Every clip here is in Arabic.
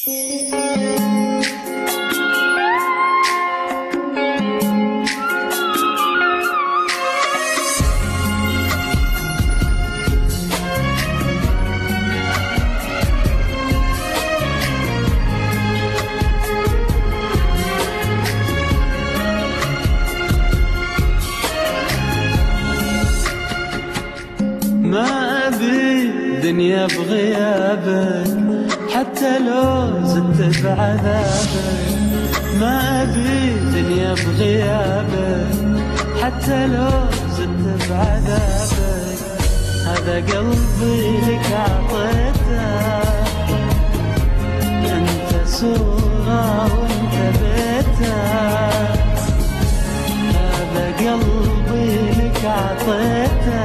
ما أبي دنيا بغيابك حتى لو زدت بعذابك. ما أبي دنيا بغيابك حتى لو زدت بعذابك. هذا قلبي لك عطيته، أنت صورة وأنت بيته. هذا قلبي لك عطيته،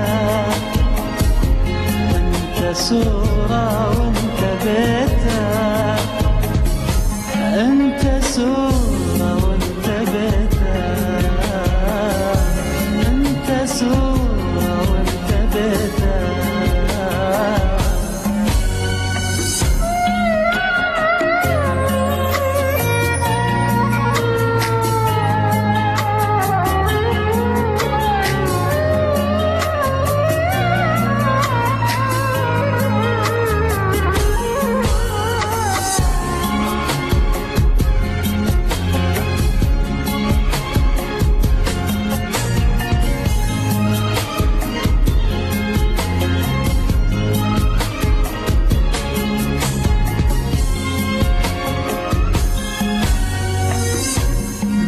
صورة وانت بيته. انت صورة وانت بيته. انت صورة وانت بيته.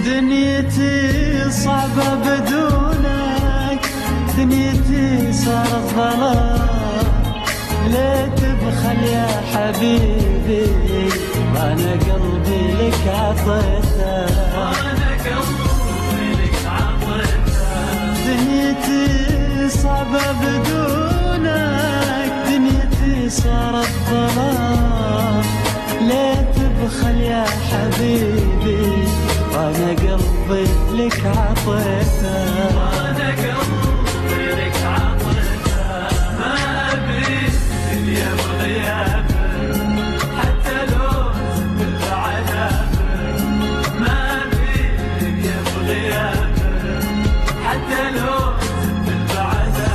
دنيتي صعبة بدونك، دنيتي صارت ظلام. ليه تبخل يا حبيبي، وانا قلبي لك عطيته. دنيتي صعبة بدونك، دنيتي صارت ظلام. ليه تبخل يا حبيبي، وانا قلبي لك عطيته. وانا قلبي لك عطيته. ما ابي دنيا بغيابك حتى لو زدت بعذابك. ما ابي دنيا بغيابك حتى لو زدت بعذابك.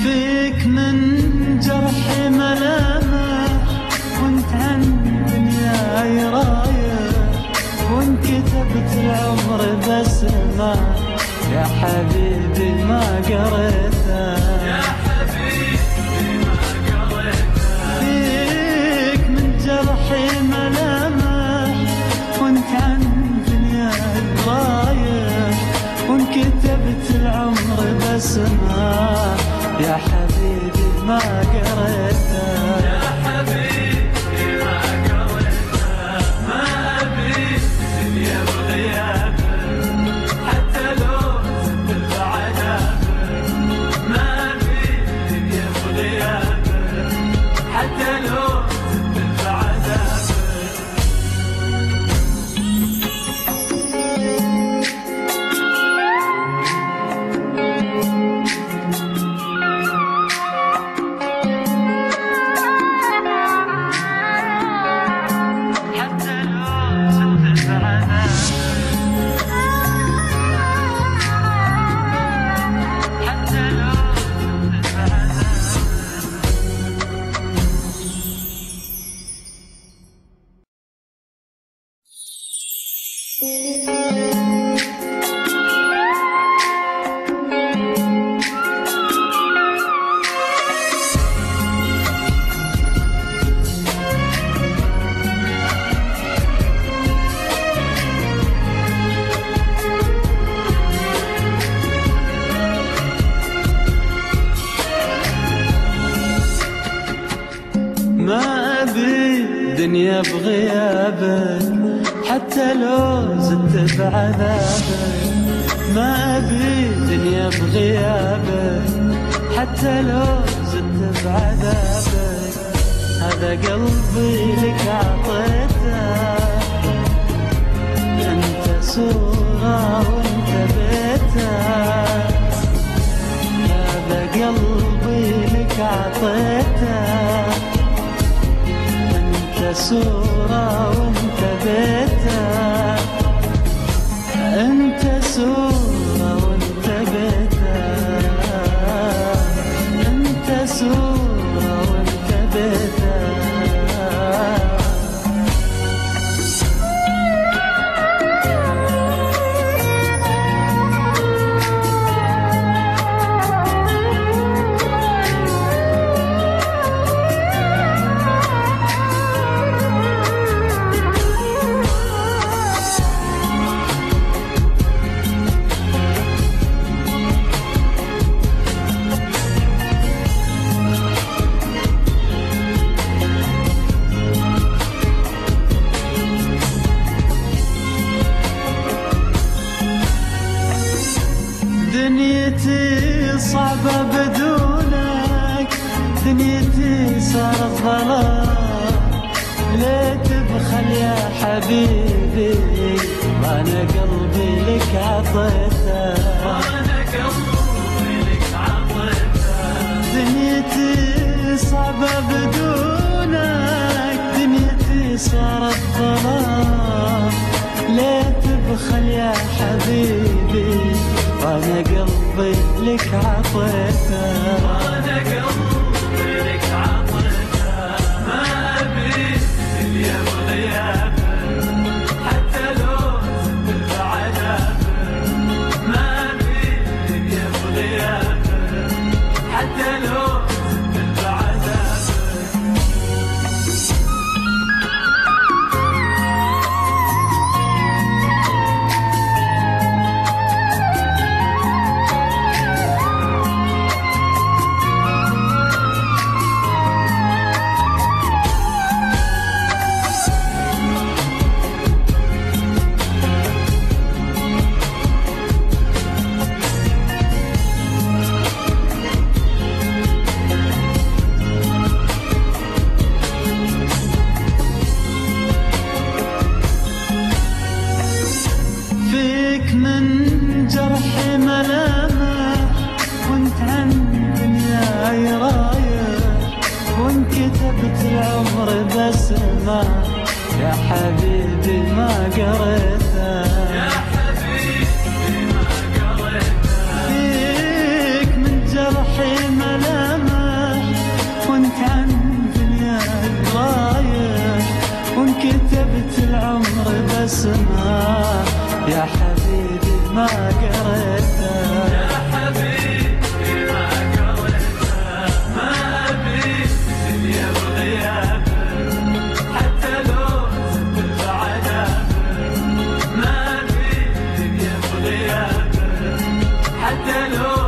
فيك من جرحي ملامح، وانت عن دنياي رايح. وان كتبت العمر بسمة يا حبيبي ما قريته. يا حبيبي ما قريته. فيك من جرحي ملامح، وانت عن دنياي رايح. وان كتبت العمر بسمة يا حبيبي ما قريته. يا حبيبي ما قريته. ما أبي دنيا بغيابك حتى لو زدت بعذابك. ما أبي دنيا بغيابك حتى لو زدت بعذابك. الدنيا بغيابك، حتى لو زدت بعذابك. ما أبي دنيا بغيابك، حتى لو زدت بعذابك. هذا قلبي لك عطيته، أنت صورة وأنت بيته. هذا قلبي لك عطيته، أنت صورة وأنت بيته. أنت صورة وأنت بيته، أنت صورة وأنت بيته. دنيتي صعبة بدونك، دنيتي صارت ظلام. ليه تبخل يا حبيبي، وانا قلبي لك عطيته. دنيتي صعبة بدونك، دنيتي صارت ظلام. ليه تبخل يا حبيبي، وانا قلبي لك عطيته. وانا قلبي لك عطيته. ما ابي دنيا بغيابك، حتى لو زدت بعذابك. ما ابي دنيا بغيابك، حتى لو زدت بعذابك. من جرحي ملامح، وانت عن دنياي رايح. وان كتبت العمر بسمة، يا حبيبي ما قريته. يا حبيبي ما قريته. فيك من جرحي ملامح، وانت عن دنياي رايح. وان كتبت العمر بسمة، يا حبيبي ما قريته. يا حبيبي ما قريته. ما أبي دنيا بغيابك، حتى لو زدت بعذابك. ما أبي دنيا بغيابك، حتى لو